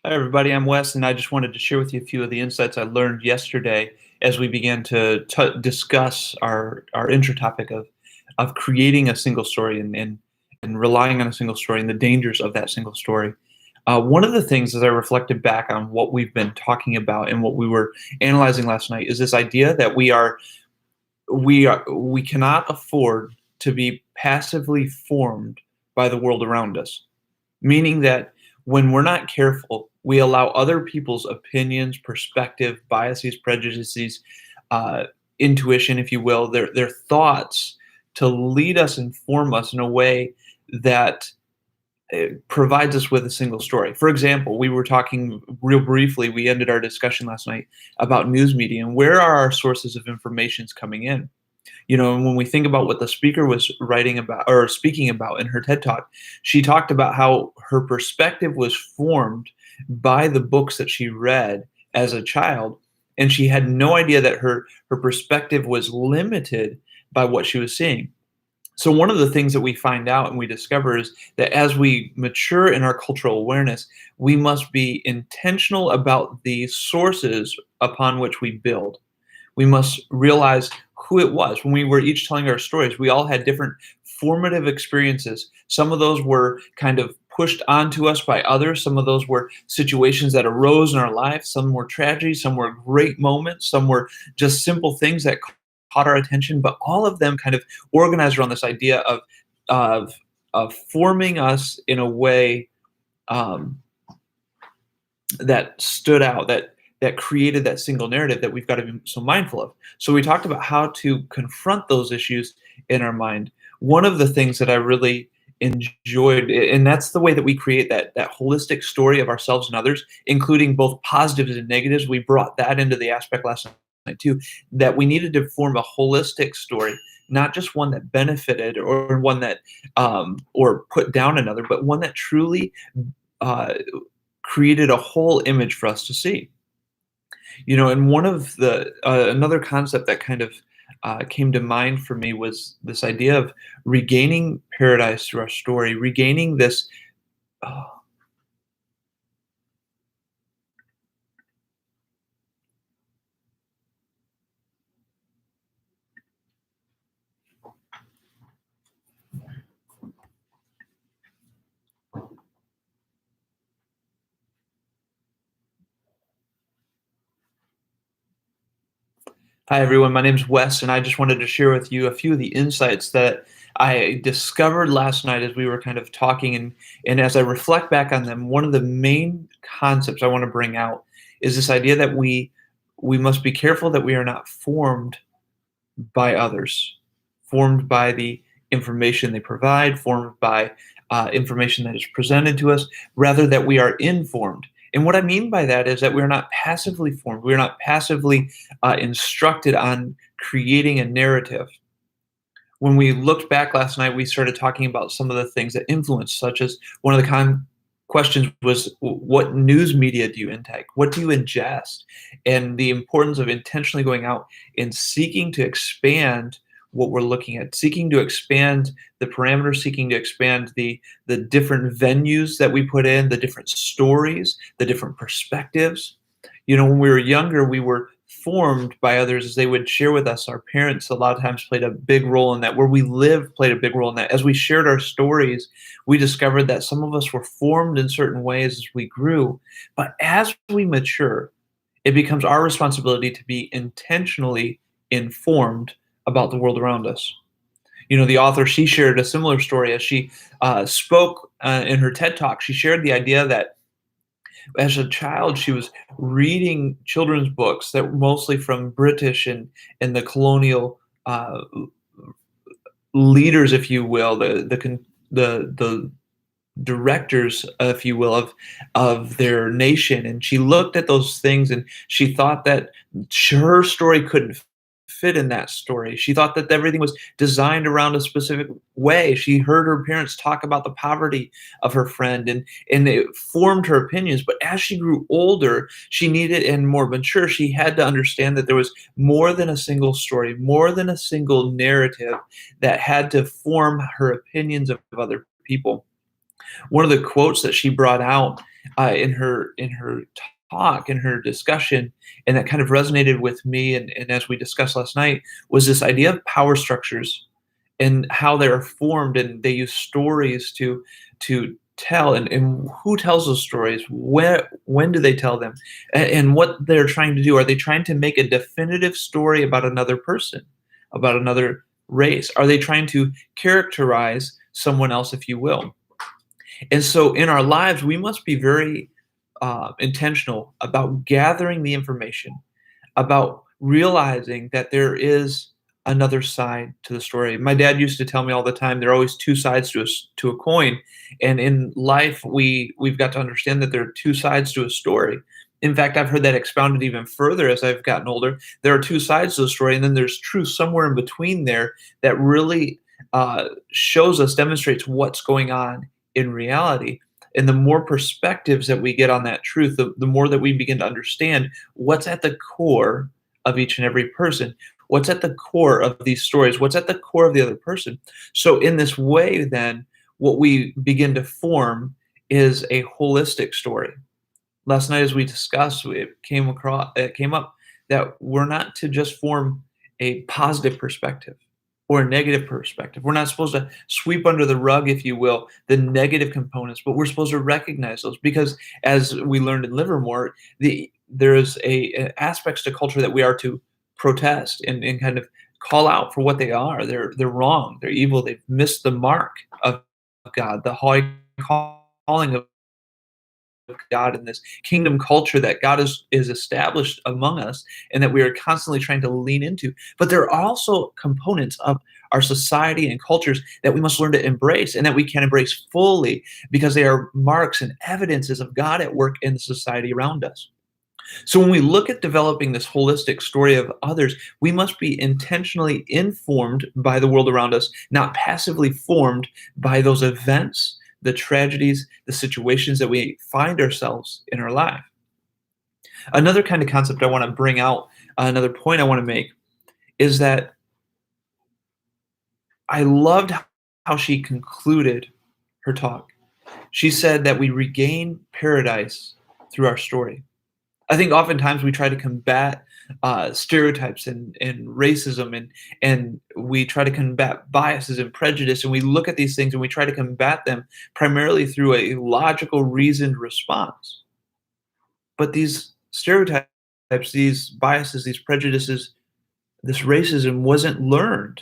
Hi, everybody. I'm Wes, and I just wanted to share with you a few of the insights I learned yesterday as we began to discuss our intro topic of creating a single story and relying on a single story and the dangers of that single story. One of the things as I reflected back on what we've been talking about and what we were analyzing last night is this idea that we cannot afford to be passively formed by the world around us, meaning that when we're not careful, we allow other people's opinions, perspective, biases, prejudices, intuition, if you will, their thoughts to lead us and form us in a way that provides us with a single story. For example, we were talking real briefly, we ended our discussion last night about news media and where are our sources of information coming in. And when we think about what the speaker was writing about or speaking about in her TED Talk, she talked about how her perspective was formed by the books that she read as a child, and she had no idea that her perspective was limited by what she was seeing. So one of the things that we find out and we discover is that as we mature in our cultural awareness, we must be intentional about the sources upon which we build. We must realize who it was. When we were each telling our stories, we all had different formative experiences. Some of those were kind of pushed onto us by others. Some of those were situations that arose in our life. Some were tragedies, some were great moments, some were just simple things that caught our attention, but all of them kind of organized around this idea of, of forming us in a way um, that stood out, that created that single narrative that we've got to be so mindful of. So we talked about how to confront those issues in our mind. One of the things that I really enjoyed, and that's the way that we create that holistic story of ourselves and others, including both positives and negatives. We brought that into the aspect last night too, that we needed to form a holistic story, not just one that benefited or one that or put down another, but one that truly uh, created a whole image for us to see. And one of the another concept that kind of came to mind for me was this idea of regaining paradise through our story, regaining this. Uh, Hi, everyone. My name's Wes, and I just wanted to share with you a few of the insights that I discovered last night as we were kind of talking. And as I reflect back on them, one of the main concepts I want to bring out is this idea that we must be careful that we are not formed by others, formed by the information they provide, formed by information that is presented to us, rather that we are informed. And what I mean by that is that we're not passively formed. We're not passively instructed on creating a narrative. When we looked back last night, we started talking about some of the things that influence, such as one of the questions was, what news media do you intake? What do you ingest? And the importance of intentionally going out and seeking to expand what we're looking at, seeking to expand the parameters, seeking to expand the different venues that we put in, the different stories, the different perspectives. When we were younger, we were formed by others as they would share with us. Our parents a lot of times played a big role in that. Where we lived played a big role in that. As we shared our stories, we discovered that some of us were formed in certain ways as we grew. But as we mature, it becomes our responsibility to be intentionally informed about the world around us. The author, she shared a similar story as she spoke in her TED Talk. She shared the idea that as a child, she was reading children's books that were mostly from British and the colonial leaders, if you will, the directors, if you will, of their nation. And she looked at those things and she thought that her story couldn't fit in that story. She thought that everything was designed around a specific way. She heard her parents talk about the poverty of her friend and it formed her opinions. But as she grew older, she needed and more mature, she had to understand that there was more than a single story, more than a single narrative that had to form her opinions of other people. One of the quotes that she brought out in her talk, in her discussion, and that kind of resonated with me. And as we discussed last night, was this idea of power structures and how they're formed, and they use stories to tell, and who tells those stories, where, when do they tell them, and what they're trying to do. Are they trying to make a definitive story about another person, about another race? Are they trying to characterize someone else, if you will? And so in our lives, we must be very intentional about gathering the information, about realizing that there is another side to the story. My dad used to tell me all the time, there are always two sides to a coin, and in life we've got to understand that there are two sides to a story. In fact, I've heard that expounded even further as I've gotten older. There are two sides to the story, and then there's truth somewhere in between there that really shows us, demonstrates what's going on in reality. And the more perspectives that we get on that truth, the more that we begin to understand what's at the core of each and every person, what's at the core of these stories, what's at the core of the other person. So in this way, then, what we begin to form is a holistic story. Last night, as we discussed, it came up that we're not to just form a positive perspective or a negative perspective. We're not supposed to sweep under the rug, if you will, the negative components, but we're supposed to recognize those, because as we learned in Livermore, there's aspects to culture that we are to protest and kind of call out for what they are. They're wrong. They're evil. They've missed the mark of God, the high calling of God in this kingdom culture that God is established among us, and that we are constantly trying to lean into. But there are also components of our society and cultures that we must learn to embrace, and that we can embrace fully, because they are marks and evidences of God at work in the society around us. So when we look at developing this holistic story of others, we must be intentionally informed by the world around us, not passively formed by those events, the tragedies, the situations that we find ourselves in our life. Another kind of concept I want to bring out, another point I want to make, is that I loved how she concluded her talk. She said that we regain paradise through our story. I think oftentimes we try to combat stereotypes and racism, and we try to combat biases and prejudice, and we look at these things and we try to combat them primarily through a logical, reasoned response. But these stereotypes, these biases, these prejudices, this racism wasn't learned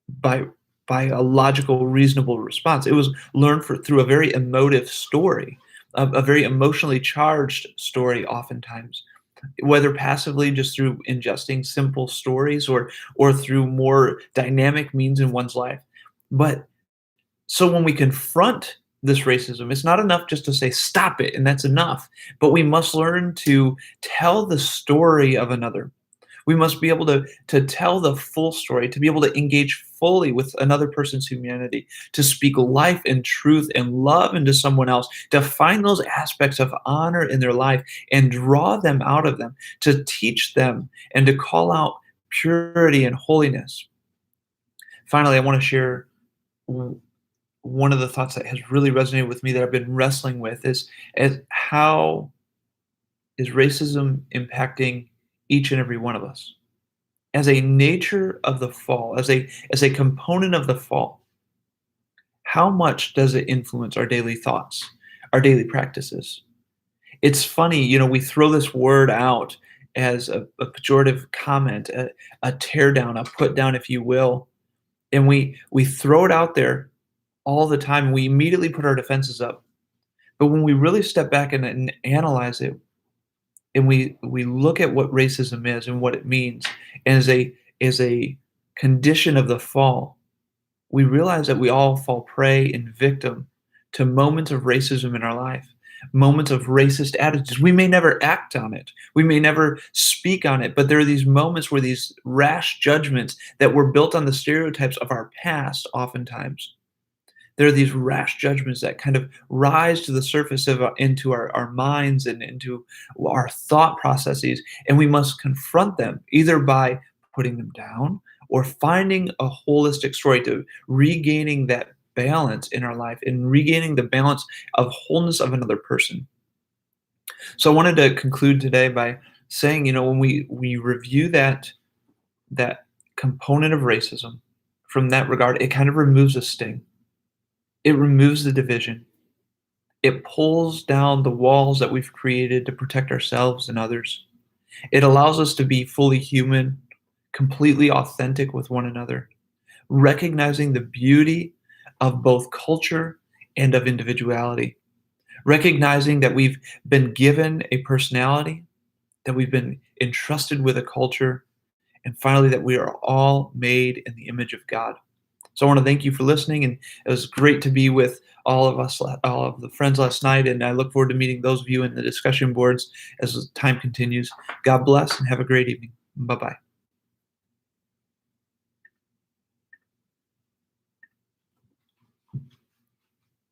by by a logical, reasonable response. It was learned through a very emotive story, a very emotionally charged story, oftentimes, whether passively just through ingesting simple stories, or through more dynamic means in one's life. But so when we confront this racism, it's not enough just to say stop it and that's enough, but we must learn to tell the story of another. We must be able to tell the full story, to be able to engage fully with another person's humanity, to speak life and truth and love into someone else, to find those aspects of honor in their life and draw them out of them, to teach them and to call out purity and holiness. Finally, I want to share one of the thoughts that has really resonated with me, that I've been wrestling with, is how is racism impacting each and every one of us? As a nature of the fall, as a component of the fall, how much does it influence our daily thoughts, our daily practices? It's funny, we throw this word out as a pejorative comment, a tear down, a put down, if you will, and we throw it out there all the time. We immediately put our defenses up. But when we really step back and analyze it, and we look at what racism is and what it means, and as a condition of the fall, we realize that we all fall prey and victim to moments of racism in our life, moments of racist attitudes. We may never act on it, we may never speak on it, but there are these moments where these rash judgments that were built on the stereotypes of our past, oftentimes, there are these rash judgments that kind of rise to the surface into our minds and into our thought processes, and we must confront them either by putting them down or finding a holistic story, to regaining that balance in our life and regaining the balance of wholeness of another person. So I wanted to conclude today by saying, when we review that component of racism from that regard, it kind of removes the sting. It removes the division. It pulls down the walls that we've created to protect ourselves and others. It allows us to be fully human, completely authentic with one another, recognizing the beauty of both culture and of individuality, recognizing that we've been given a personality, that we've been entrusted with a culture, and finally, that we are all made in the image of God. So I want to thank you for listening, and it was great to be with all of us, all of the friends last night, and I look forward to meeting those of you in the discussion boards as time continues. God bless and have a great evening. Bye-bye.